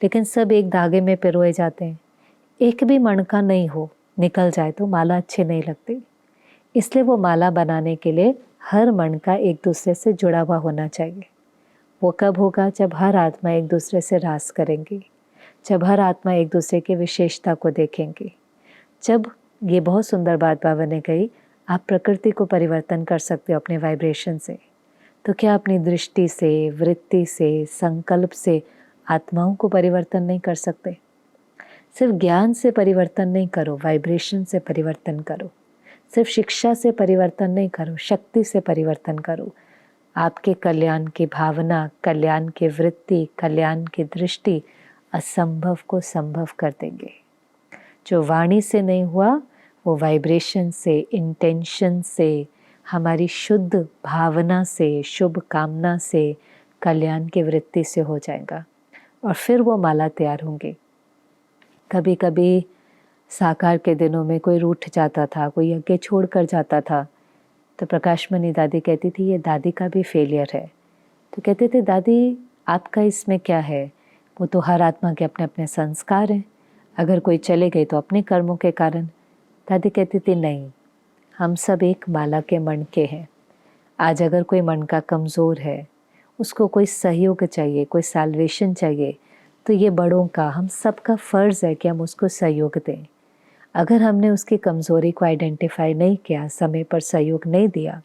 लेकिन सब एक धागे में पिरोए जाते हैं। एक भी मणका नहीं हो, निकल जाए तो माला अच्छी नहीं लगती। इसलिए वो माला बनाने के लिए हर मणका एक दूसरे से जुड़ा हुआ होना चाहिए। वो कब होगा? जब हर आत्मा एक दूसरे से रास करेंगी, जब हर आत्मा एक दूसरे की विशेषता को देखेंगी, जब, ये बहुत सुंदर बात बाबा ने कही, आप प्रकृति को परिवर्तन कर सकते हो अपने वाइब्रेशन से। तो क्या अपनी दृष्टि से, वृत्ति से, संकल्प से आत्माओं को परिवर्तन नहीं कर सकते? सिर्फ ज्ञान से परिवर्तन नहीं करो, वाइब्रेशन से परिवर्तन करो। सिर्फ शिक्षा से परिवर्तन नहीं करो, शक्ति से परिवर्तन करो। आपके कल्याण की भावना, कल्याण की वृत्ति, कल्याण की दृष्टि असंभव को संभव कर देंगे। जो वाणी से नहीं हुआ वो वाइब्रेशन से, इंटेंशन से, हमारी शुद्ध भावना से, शुभ कामना से, कल्याण की वृत्ति से हो जाएगा, और फिर वो माला तैयार होंगी। कभी कभी साकार के दिनों में कोई रूठ जाता था, कोई यज्ञ छोड़ कर जाता था, तो प्रकाशमणि दादी कहती थी ये दादी का भी फेलियर है। तो कहते थे दादी आपका इसमें क्या है, वो तो हर आत्मा के अपने अपने संस्कार हैं, अगर कोई चले गए तो अपने कर्मों के कारण। दादी कहती थी नहीं, हम सब एक माला के मणके हैं। आज अगर कोई मणका कमज़ोर है, उसको कोई सहयोग चाहिए, कोई साल्वेशन चाहिए, तो ये बड़ों का, हम सब का फ़र्ज़ है कि हम उसको सहयोग दें। अगर हमने उसकी कमज़ोरी को आइडेंटिफाई नहीं किया, समय पर सहयोग नहीं दिया,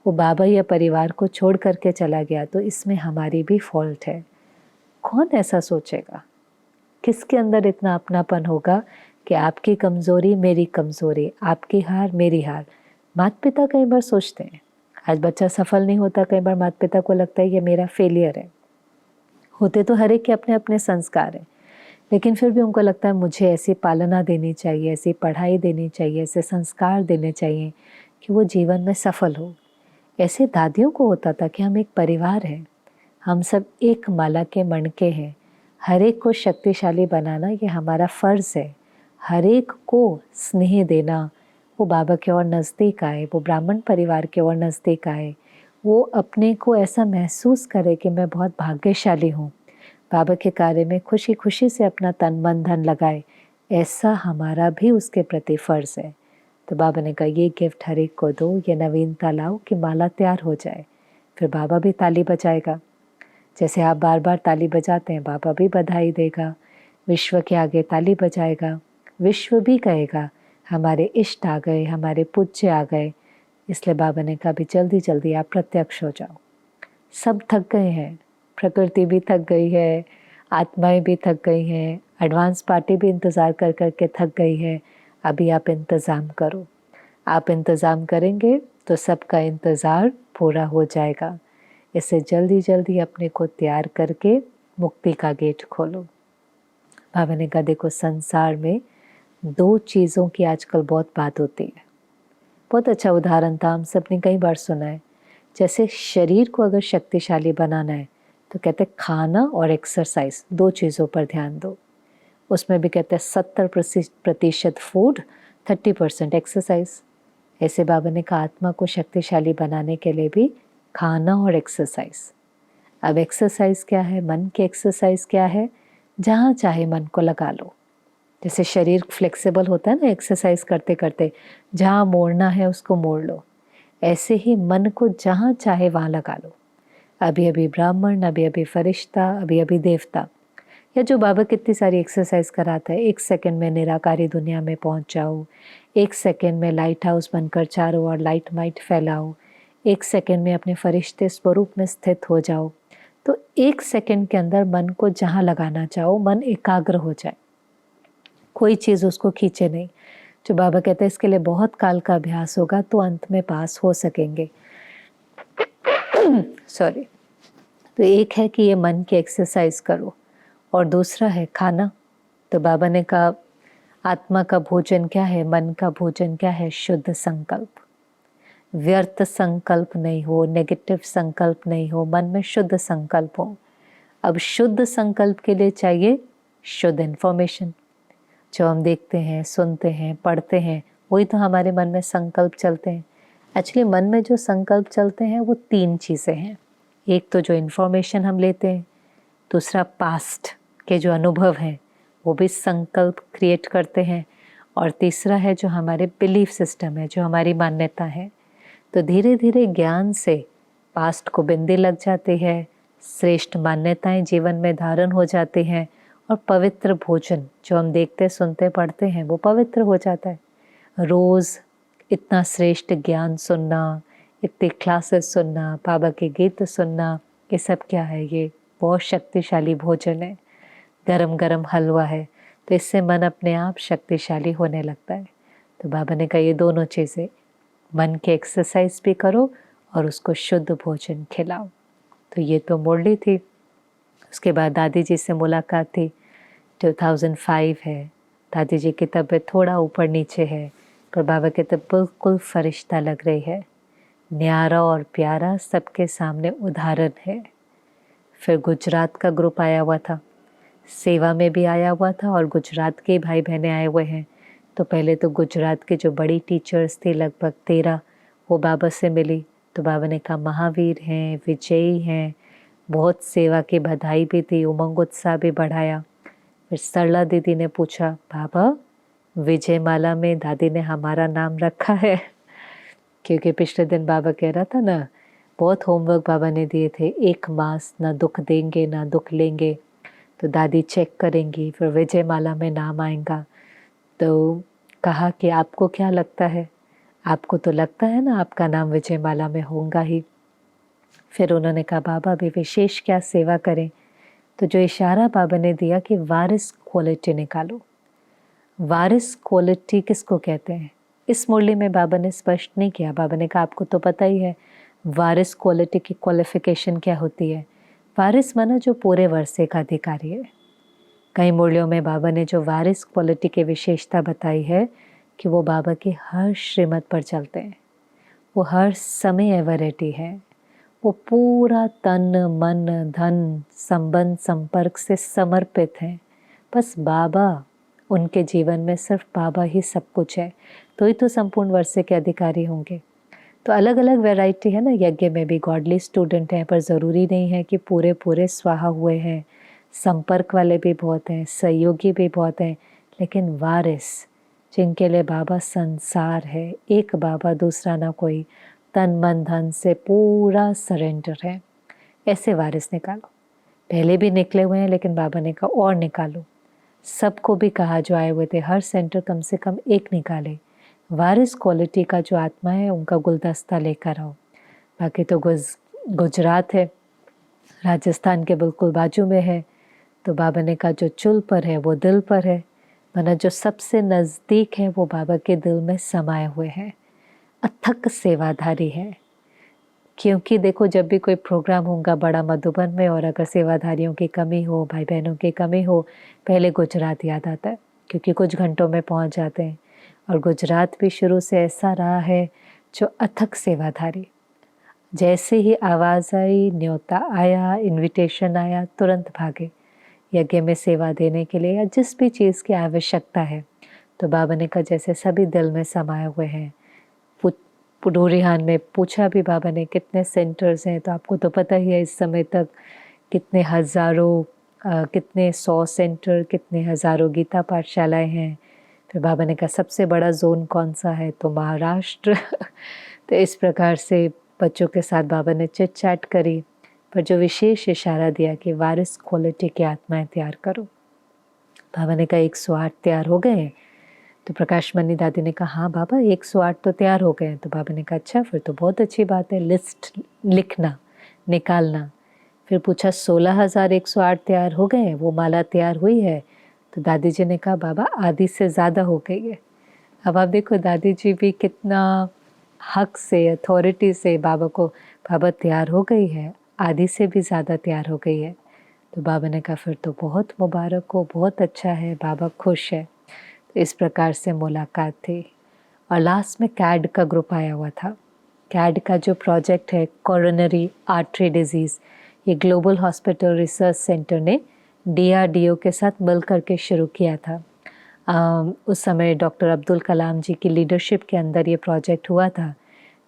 वो बाबा या परिवार को छोड़ करके चला गया, तो इसमें हमारी भी फॉल्ट है। कौन ऐसा सोचेगा? किसके अंदर इतना अपनापन होगा कि आपकी कमज़ोरी मेरी कमज़ोरी, आपकी हार मेरी हार। माता पिता कई बार सोचते हैं, आज बच्चा सफल नहीं होता, कई बार माता पिता को लगता है ये मेरा फेलियर है। होते तो हर एक के अपने अपने संस्कार हैं, लेकिन फिर भी उनको लगता है मुझे ऐसी पालना देनी चाहिए, ऐसी पढ़ाई देनी चाहिए, ऐसे संस्कार देने चाहिए कि वो जीवन में सफल हो। ऐसे दादियों को होता था कि हम एक परिवार हैं, हम सब एक माला के मणके हैं, हर एक को शक्तिशाली बनाना ये हमारा फ़र्ज़ है। हर एक को स्नेह देना, वो बाबा के और नज़दीक आए, वो ब्राह्मण परिवार के और नज़दीक आए, वो अपने को ऐसा महसूस करे कि मैं बहुत भाग्यशाली हूँ, बाबा के कार्य में खुशी खुशी से अपना तन मन धन लगाए, ऐसा हमारा भी उसके प्रति फ़र्ज़ है। तो बाबा ने कहा ये गिफ्ट हर एक को दो, ये नवीनता लाओ कि माला तैयार हो जाए। फिर बाबा भी ताली बजाएगा, जैसे आप बार बार ताली बजाते हैं, बाबा भी बधाई देगा, विश्व के आगे ताली बजाएगा, विश्व भी कहेगा हमारे इष्ट आ गए, हमारे पूज्य आ गए। इसलिए बाबा ने कहा भी जल्दी जल्दी आप प्रत्यक्ष हो जाओ। सब थक गए हैं, प्रकृति भी थक गई है, आत्माएं भी थक गई हैं, एडवांस पार्टी भी इंतज़ार कर कर के थक गई है। अभी आप इंतज़ाम करो, आप इंतज़ाम करेंगे तो सबका इंतज़ार पूरा हो जाएगा। इससे जल्दी जल्दी अपने को तैयार करके मुक्ति का गेट खोलो। बाबा ने कहा देखो संसार में दो चीज़ों की आजकल बहुत बात होती है। बहुत अच्छा उदाहरण था, हम सब ने कई बार सुना है। जैसे शरीर को अगर शक्तिशाली बनाना है तो कहते हैं खाना और एक्सरसाइज, दो चीज़ों पर ध्यान दो। उसमें भी कहते हैं 70% फूड, 30% एक्सरसाइज। ऐसे बाबा ने कहा आत्मा को शक्तिशाली बनाने के लिए भी खाना और एक्सरसाइज। अब एक्सरसाइज क्या है, मन की एक्सरसाइज क्या है, जहाँ चाहे मन को लगा लो। जैसे शरीर फ्लेक्सिबल होता है ना एक्सरसाइज करते करते, जहाँ मोड़ना है उसको मोड़ लो, ऐसे ही मन को जहाँ चाहे वहाँ लगा लो। अभी अभी ब्राह्मण, अभी अभी फरिश्ता, अभी अभी देवता, या जो बाबा कितनी सारी एक्सरसाइज कराता है। 1 सेकंड में निराकारी दुनिया में पहुँच जाओ, 1 सेकंड में लाइट हाउस बनकर चारों ओर लाइट माइट फैलाओ, 1 सेकंड में अपने फरिश्ते स्वरूप में स्थित हो जाओ। तो 1 सेकंड के अंदर मन को जहाँ लगाना चाहो, मन एकाग्र हो जाए, कोई चीज़ उसको खींचे नहीं। जो बाबा कहते हैं इसके लिए बहुत काल का अभ्यास होगा तो अंत में पास हो सकेंगे। सॉरी। तो एक है कि ये मन की एक्सरसाइज करो, और दूसरा है खाना। तो बाबा ने कहा आत्मा का भोजन क्या है, मन का भोजन क्या है, शुद्ध संकल्प। व्यर्थ संकल्प नहीं हो, नेगेटिव संकल्प नहीं हो, मन में शुद्ध संकल्प हो। अब शुद्ध संकल्प के लिए चाहिए शुद्ध इन्फॉर्मेशन। जो हम देखते हैं, सुनते हैं, पढ़ते हैं, वही तो हमारे मन में संकल्प चलते हैं। एक्चुअली मन में जो संकल्प चलते हैं वो 3 चीज़ें हैं। एक तो जो इन्फॉर्मेशन हम लेते हैं, दूसरा पास्ट के जो अनुभव हैं वो भी संकल्प क्रिएट करते हैं, और तीसरा है जो हमारे बिलीफ सिस्टम है, जो हमारी मान्यता है। तो धीरे धीरे ज्ञान से पास्ट को बिंदी लग जाती है, श्रेष्ठ मान्यताएं जीवन में धारण हो जाती हैं, और पवित्र भोजन जो हम देखते, सुनते, पढ़ते हैं वो पवित्र हो जाता है। रोज़ इतना श्रेष्ठ ज्ञान सुनना, इतनी क्लासेस सुनना, बाबा के गीत सुनना, ये सब क्या है, ये बहुत शक्तिशाली भोजन है। गरम गरम हलवा है, तो इससे मन अपने आप शक्तिशाली होने लगता है। तो बाबा ने कहा ये दोनों चीज़ें, मन की एक्सरसाइज भी करो और उसको शुद्ध भोजन खिलाओ। तो ये तो मुरली थी। उसके बाद दादी जी से मुलाकात थी, 2005 है। दादी जी की तबीयत थोड़ा ऊपर नीचे है, पर बाबा की तबीयत बिल्कुल फरिश्ता लग रही है, न्यारा और प्यारा, सबके सामने उदाहरण है। फिर गुजरात का ग्रुप आया हुआ था, सेवा में भी आया हुआ था, और गुजरात के भाई बहनें आए हुए हैं। तो पहले तो गुजरात के जो बड़ी टीचर्स थी, लगभग 13, वो बाबा से मिली। तो बाबा ने कहा महावीर हैं, विजयी हैं, बहुत सेवा की बधाई भी दी, उमंग उत्साह भी बढ़ाया। फिर सरला दीदी ने पूछा बाबा विजय माला में दादी ने हमारा नाम रखा है? क्योंकि पिछले दिन बाबा कह रहा था ना, बहुत होमवर्क बाबा ने दिए थे, 1 मास ना दुख देंगे ना दुख लेंगे। तो दादी चेक करेंगी, फिर विजय माला में नाम आएगा। तो कहा कि आपको क्या लगता है, आपको तो लगता है ना आपका नाम विजय माला में होगा ही। फिर उन्होंने कहा बाबा भी विशेष क्या सेवा करें? तो जो इशारा बाबा ने दिया कि वारिस क्वालिटी निकालो। वारिस क्वालिटी किसको कहते हैं? इस मुरली में बाबा ने स्पष्ट नहीं किया। बाबा ने कहा आपको तो पता ही है वारिस क्वालिटी की क्वालिफिकेशन क्या होती है। वारिस माना जो पूरे वर्षे का अधिकारी है। कई मुरलियों में बाबा ने जो वारिस क्वालिटी की विशेषता बताई है कि वो बाबा के हर श्रीमत पर चलते हैं, वो हर समय एवरिटी है, वो पूरा तन मन धन संबंध संपर्क से समर्पित हैं। बस बाबा उनके जीवन में सिर्फ बाबा ही सब कुछ है, तो ही तो संपूर्ण वर्षे के अधिकारी होंगे। तो अलग अलग वैरायटी है ना, यज्ञ में भी गॉडली स्टूडेंट हैं, पर ज़रूरी नहीं है कि पूरे पूरे स्वाहा हुए हैं। संपर्क वाले भी बहुत हैं, सहयोगी भी बहुत हैं, लेकिन वारिस जिनके लिए बाबा संसार है, एक बाबा दूसरा ना कोई, तन मन धन से पूरा सरेंडर है, ऐसे वारिस निकालो। पहले भी निकले हुए हैं, लेकिन बाबा ने कहा और निकालो। सबको भी कहा जो आए हुए थे, हर सेंटर कम से कम एक निकाले। वारिस क्वालिटी का जो आत्मा है उनका गुलदस्ता लेकर आओ। बाकी तो गुजरात है, राजस्थान के बिल्कुल बाजू में है। तो बाबा ने कहा जो चुल पर है वो दिल पर है, माना जो सबसे नज़दीक है वो बाबा के दिल में समाये हुए हैं, अथक सेवाधारी है। क्योंकि देखो जब भी कोई प्रोग्राम होगा बड़ा मधुबन में और अगर सेवाधारियों की कमी हो, भाई बहनों की कमी हो, पहले गुजरात याद आता है, क्योंकि कुछ घंटों में पहुंच जाते हैं। और गुजरात भी शुरू से ऐसा रहा है जो अथक सेवाधारी। जैसे ही आवाज़ आई, न्योता आया, इनविटेशन आया, तुरंत भागे यज्ञ में सेवा देने के लिए या जिस भी चीज़ की आवश्यकता है। तो बाबा ने कहा जैसे सभी दिल में समाये हुए हैं। पुडूरिहान में पूछा भी बाबा ने कितने सेंटर्स हैं, तो आपको तो पता ही है इस समय तक कितने हज़ारों कितने 100 सेंटर, कितने हज़ारों गीता पाठशालाएँ हैं। फिर बाबा ने कहा सबसे बड़ा जोन कौन सा है, तो महाराष्ट्र। तो इस प्रकार से बच्चों के साथ बाबा ने चिट चैट करी, पर जो विशेष इशारा दिया कि वारिस क्वालिटी की आत्माएं तैयार करो। बाबा ने कहा 108 तैयार हो गए हैं। तो प्रकाश मनी दादी ने कहा हाँ बाबा 108 तो तैयार हो गए हैं। तो बाबा ने कहा अच्छा फिर तो बहुत अच्छी बात है, लिस्ट लिखना निकालना। फिर पूछा 16,108 तैयार हो गए हैं, वो माला तैयार हुई है? तो दादी जी ने कहा बाबा आधी से ज़्यादा हो गई है। अब आप देखो दादी जी भी कितना हक से, अथॉरिटी से बाबा को, बाबा तैयार हो गई है, आधी से भी ज़्यादा तैयार हो गई है। तो बाबा ने कहा फिर तो बहुत मुबारक हो, बहुत अच्छा है, बाबा खुश है। तो इस प्रकार से मुलाकात थी। और लास्ट में कैड का ग्रुप आया हुआ था। कैड का जो प्रोजेक्ट है कोरोनरी आर्टरी डिजीज़, ये ग्लोबल हॉस्पिटल रिसर्च सेंटर ने DRDO के साथ मिल करके शुरू किया था। उस समय डॉक्टर अब्दुल कलाम जी की लीडरशिप के अंदर ये प्रोजेक्ट हुआ था,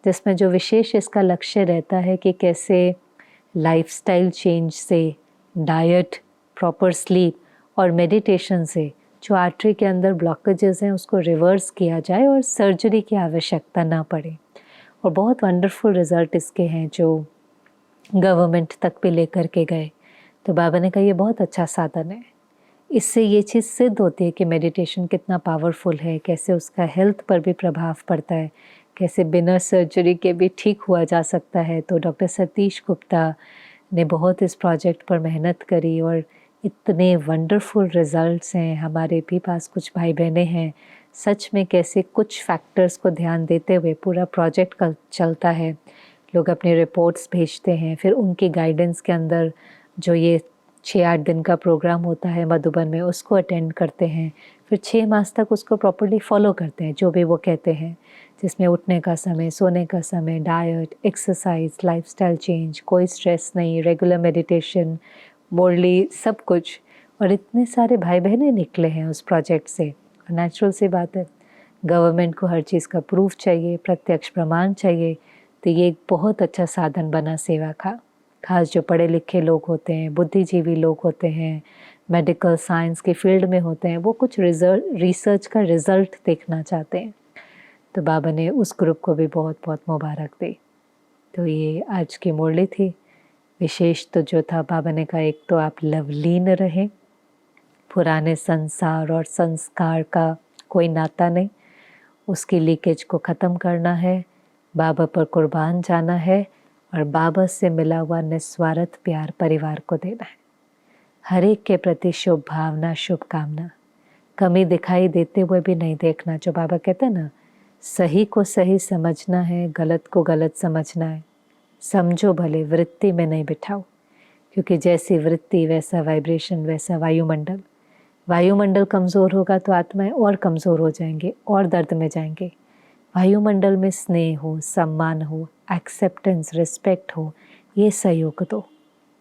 जिसमें जो विशेष इसका लक्ष्य रहता है कि कैसे लाइफस्टाइल चेंज से, डाइट, प्रॉपर स्लीप और मेडिटेशन से जो आर्टरी के अंदर ब्लॉकेजेस हैं उसको रिवर्स किया जाए और सर्जरी की आवश्यकता ना पड़े। और बहुत वंडरफुल रिज़ल्ट इसके हैं जो गवर्नमेंट तक भी लेकर के गए। तो बाबा ने कहा ये बहुत अच्छा साधन है, इससे ये चीज़ सिद्ध होती है कि मेडिटेशन कितना पावरफुल है, कैसे उसका हेल्थ पर भी प्रभाव पड़ता है, कैसे बिना सर्जरी के भी ठीक हुआ जा सकता है। तो डॉक्टर सतीश गुप्ता ने बहुत इस प्रोजेक्ट पर मेहनत करी और इतने वंडरफुल रिज़ल्ट्स हैं। हमारे भी पास कुछ भाई बहनें हैं, सच में कैसे कुछ फैक्टर्स को ध्यान देते हुए पूरा प्रोजेक्ट का चलता है। लोग अपनी रिपोर्ट्स भेजते हैं, फिर उनकी गाइडेंस के अंदर जो ये 6-8 दिन का प्रोग्राम होता है मधुबन में उसको अटेंड करते हैं, फिर 6 मास तक उसको प्रॉपर्ली फॉलो करते हैं जो भी वो कहते हैं, जिसमें उठने का समय, सोने का समय, डाइट, एक्सरसाइज, लाइफस्टाइल चेंज, कोई स्ट्रेस नहीं, रेगुलर मेडिटेशन, मुरली, सब कुछ। और इतने सारे भाई बहनें निकले हैं उस प्रोजेक्ट से। और नेचुरल सी बात है, गवर्नमेंट को हर चीज़ का प्रूफ चाहिए, प्रत्यक्ष प्रमाण चाहिए, तो ये एक बहुत अच्छा साधन बना सेवा का। खास जो पढ़े लिखे लोग होते हैं, बुद्धिजीवी लोग होते हैं, मेडिकल साइंस के फील्ड में होते हैं, वो कुछ रिसर्च का रिज़ल्ट देखना चाहते हैं। तो बाबा ने उस ग्रुप को भी बहुत बहुत मुबारक दी। तो ये आज की मुरली थी। विशेष तो जो था, बाबा ने कहा एक तो आप लवलीन रहें, पुराने संसार और संस्कार का कोई नाता नहीं, उसकी लीकेज को ख़त्म करना है, बाबा पर कुर्बान जाना है और बाबा से मिला हुआ निस्वार्थ प्यार परिवार को देना है। हर एक के प्रति शुभ भावना, शुभकामना। कमी दिखाई देते हुए भी नहीं देखना। जो बाबा कहते हैं ना, सही को सही समझना है, गलत को गलत समझना है। समझो भले, वृत्ति में नहीं बिठाओ, क्योंकि जैसी वृत्ति वैसा वाइब्रेशन, वैसा वायुमंडल। वायुमंडल कमज़ोर होगा तो आत्माएं और कमज़ोर हो जाएंगे और दर्द में जाएंगे। वायुमंडल में स्नेह हो, सम्मान हो, एक्सेप्टेंस, रिस्पेक्ट हो, ये सहयोग दो।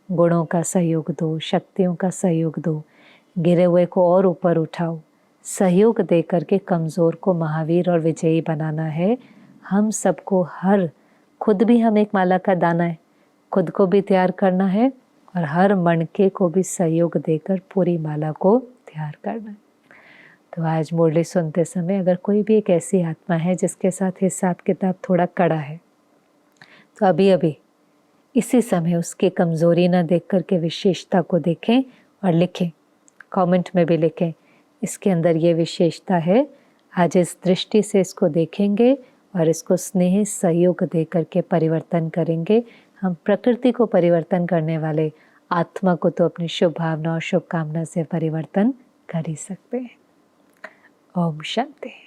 गुणों का सहयोग दो, शक्तियों का सहयोग दो, गिरे हुए को और ऊपर उठाओ। सहयोग दे करके कमज़ोर को महावीर और विजयी बनाना है। हम सबको खुद भी हम एक माला का दाना है, खुद को भी तैयार करना है और हर मणके को भी सहयोग देकर पूरी माला को तैयार करना है। तो आज मुरली सुनते समय अगर कोई भी एक ऐसी आत्मा है जिसके साथ हिसाब किताब थोड़ा कड़ा है, तो अभी इसी समय उसकी कमज़ोरी ना देख करके विशेषता को देखें और लिखें, कमेंट में भी लिखें, इसके अंदर ये विशेषता है। आज इस दृष्टि से इसको देखेंगे और इसको स्नेह सहयोग दे करके परिवर्तन करेंगे। हम प्रकृति को परिवर्तन करने वाले आत्मा को तो अपनी शुभ भावना और शुभकामना से परिवर्तन कर ही सकते हैं। ओम शांति।